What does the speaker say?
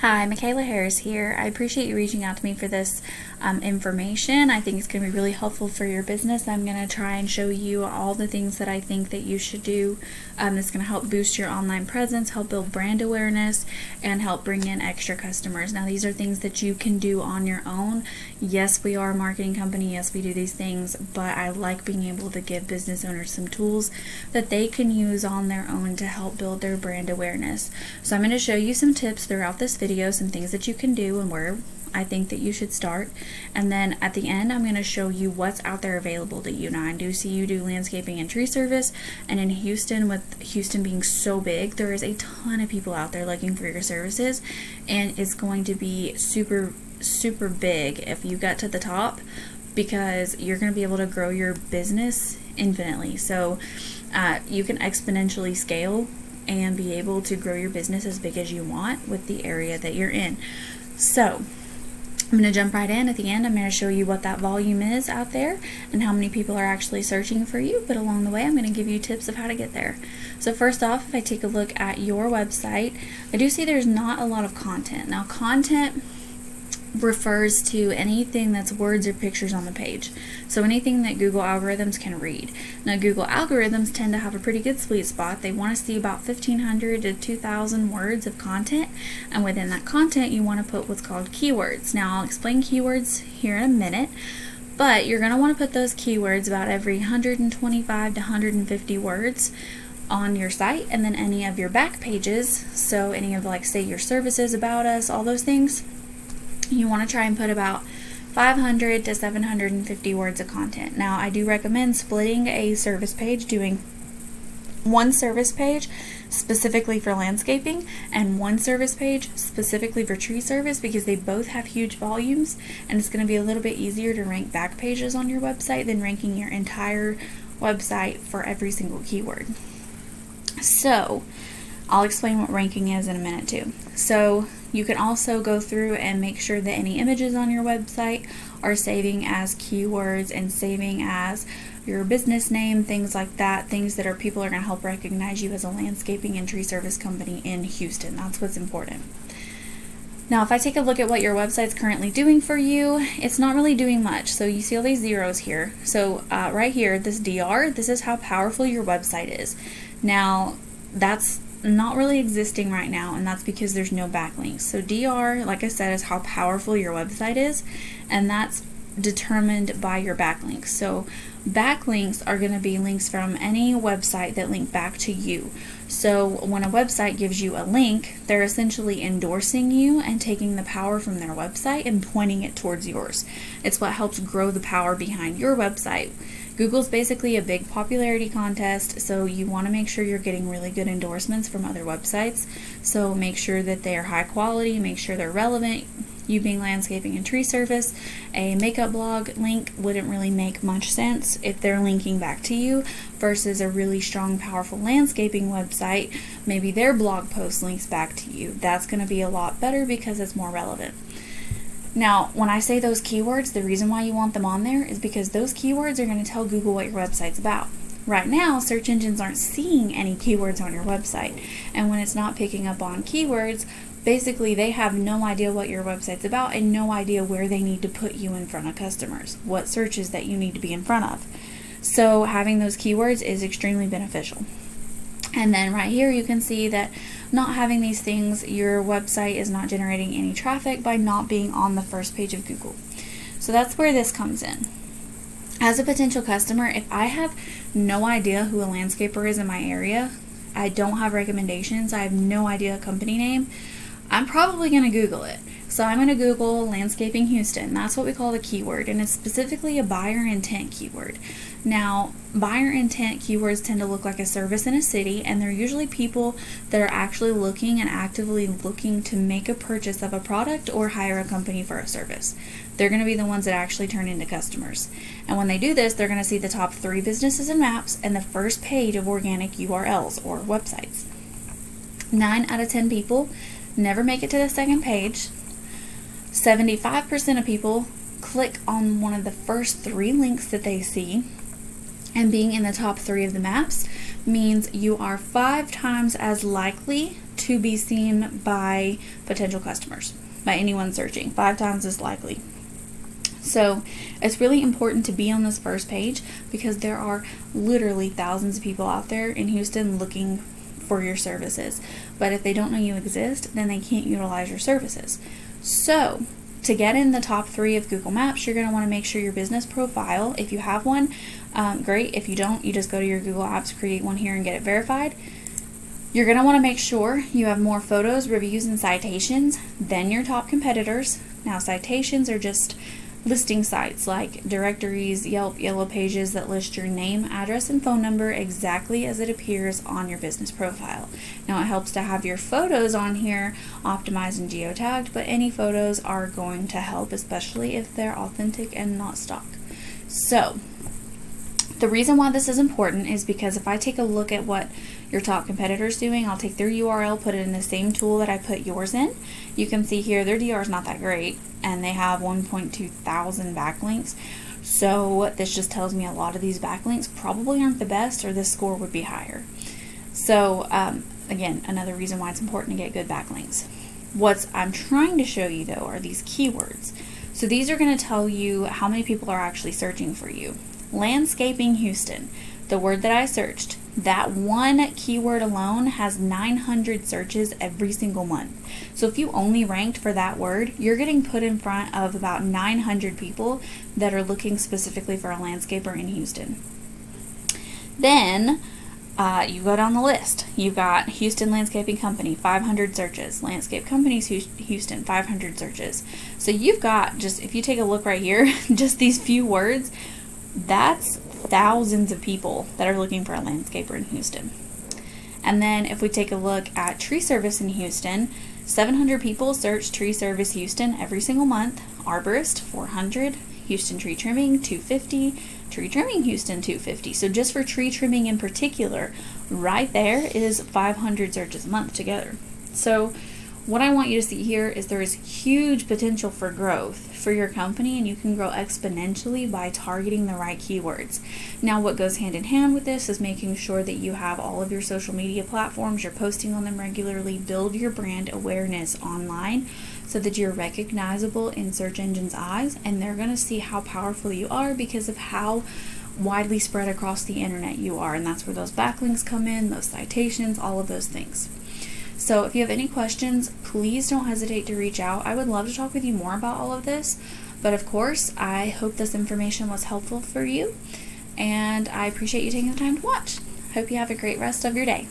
Hi, Michaela Harris here. I appreciate you reaching out to me for this information. I think it's going to be really helpful for your business. I'm going to try and show you all the things that I think that you should do that's going to help boost your online presence, help build brand awareness, and help bring in extra customers. Now, these are things that you can do on your own. Yes, we are a marketing company. Yes, we do these things, but I like being able to give business owners some tools that they can use on their own to help build their brand awareness. So I'm going to show you some tips throughout this video, some things that you can do and where I think that you should start. And then at the end, I'm going to show you what's out there available to you. Now, I do see you do landscaping and tree service, and in Houston, with Houston being so big, there is a ton of people out there looking for your services, and it's going to be super big if you get to the top, because you're going to be able to grow your business infinitely. So you can exponentially scale and be able to grow your business as big as you want with the area that you're in. So I'm going to jump right in. At the end, I'm going to show you what that volume is out there and how many people are actually searching for you, but along the way I'm going to give you tips of how to get there. So first off, if I take a look at your website, I do see there's not a lot of content. Now, content refers to anything that's words or pictures on the page. So anything that Google algorithms can read. Now, Google algorithms tend to have a pretty good sweet spot. They want to see about 1,500 to 2,000 words of content, and within that content you want to put what's called keywords. Now, I'll explain keywords here in a minute, but you're going to want to put those keywords about every 125 to 150 words on your site, and then any of your back pages, so any of, like, say, your services, about us, all those things, you want to try and put about 500 to 750 words of content. Now, I do recommend splitting a service page, doing one service page specifically for landscaping and one service page specifically for tree service, because they both have huge volumes, and it's going to be a little bit easier to rank back pages on your website than ranking your entire website for every single keyword. So I'll explain what ranking is in a minute too. So you can also go through and make sure that any images on your website are saving as keywords and saving as your business name, things like that, things that people are going to help recognize you as a landscaping and tree service company in Houston. That's what's important. Now, if I take a look at what your website's currently doing for you, it's not really doing much. So you see all these zeros here. So right here, this DR, this is how powerful your website is. Now, that's not really existing right now, and that's because there's no backlinks. So DR, like I said, is how powerful your website is, and that's determined by your backlinks. So backlinks are going to be links from any website that link back to you. So when a website gives you a link, they're essentially endorsing you and taking the power from their website and pointing it towards yours. It's what helps grow the power behind your website. Google's basically a big popularity contest, so you want to make sure you're getting really good endorsements from other websites. So make sure that they're high quality, make sure they're relevant. You being landscaping and tree service, a makeup blog link wouldn't really make much sense if they're linking back to you, versus a really strong, powerful landscaping website. Maybe their blog post links back to you. That's going to be a lot better because it's more relevant. Now, when I say those keywords, the reason why you want them on there is because those keywords are going to tell Google what your website's about. Right now, search engines aren't seeing any keywords on your website, and when it's not picking up on keywords, basically they have no idea what your website's about and no idea where they need to put you in front of customers, what searches that you need to be in front of. So having those keywords is extremely beneficial. And then right here you can see that not having these things, your website is not generating any traffic by not being on the first page of Google. So that's where this comes in. As a potential customer, if I have no idea who a landscaper is in my area, I don't have recommendations, I have no idea a company name, I'm probably going to Google it. So I'm going to Google landscaping Houston. That's what we call the keyword, and it's specifically a buyer intent keyword. Now, buyer intent keywords tend to look like a service in a city, and they're usually people that are actually looking and actively looking to make a purchase of a product or hire a company for a service. They're going to be the ones that actually turn into customers. And when they do this, they're going to see the top 3 businesses and maps and the first page of organic URLs or websites. 9 out of 10 people never make it to the second page. 75% of people click on one of the first 3 links that they see, and being in the top 3 of the maps means you are 5 times as likely to be seen by potential customers, by anyone searching, 5 times as likely. So it's really important to be on this first page because there are literally thousands of people out there in Houston looking for your services. But if they don't know you exist, then they can't utilize your services. So to get in the top 3 of Google Maps, you're going to want to make sure your business profile, if you have one, great. If you don't, you just go to your Google Apps, create one here and get it verified. You're going to want to make sure you have more photos, reviews, and citations than your top competitors. Now, citations are just listing sites like directories, Yelp, Yellow Pages that list your name, address, and phone number exactly as it appears on your business profile. Now, it helps to have your photos on here optimized and geotagged, but any photos are going to help, especially if they're authentic and not stock. So the reason why this is important is because if I take a look at what your top competitors doing, I'll take their URL, put it in the same tool that I put yours in. You can see here their DR is not that great, and they have 1.2 thousand backlinks. So this just tells me a lot of these backlinks probably aren't the best, or this score would be higher. So again, another reason why it's important to get good backlinks. What I'm trying to show you though are these keywords. So these are going to tell you how many people are actually searching for you. Landscaping Houston, the word that I searched, that one keyword alone has 900 searches every single month. So if you only ranked for that word, you're getting put in front of about 900 people that are looking specifically for a landscaper in Houston. Then you go down the list. You've got Houston Landscaping Company, 500 searches. Landscape Companies Houston, 500 searches. So you've got, just if you take a look right here, just these few words, that's thousands of people that are looking for a landscaper in Houston. And then if we take a look at tree service in Houston, 700 people search tree service Houston every single month. Arborist, 400. Houston tree trimming, 250. Tree trimming Houston, 250. So just for tree trimming in particular, right there is 500 searches a month together. So what I want you to see here is there is huge potential for growth for your company, and you can grow exponentially by targeting the right keywords. Now, what goes hand in hand with this is making sure that you have all of your social media platforms, you're posting on them regularly, build your brand awareness online so that you're recognizable in search engines' eyes, and they're going to see how powerful you are because of how widely spread across the internet you are. And that's where those backlinks come in, those citations, all of those things. So if you have any questions, please don't hesitate to reach out. I would love to talk with you more about all of this. But of course, I hope this information was helpful for you, and I appreciate you taking the time to watch. Hope you have a great rest of your day.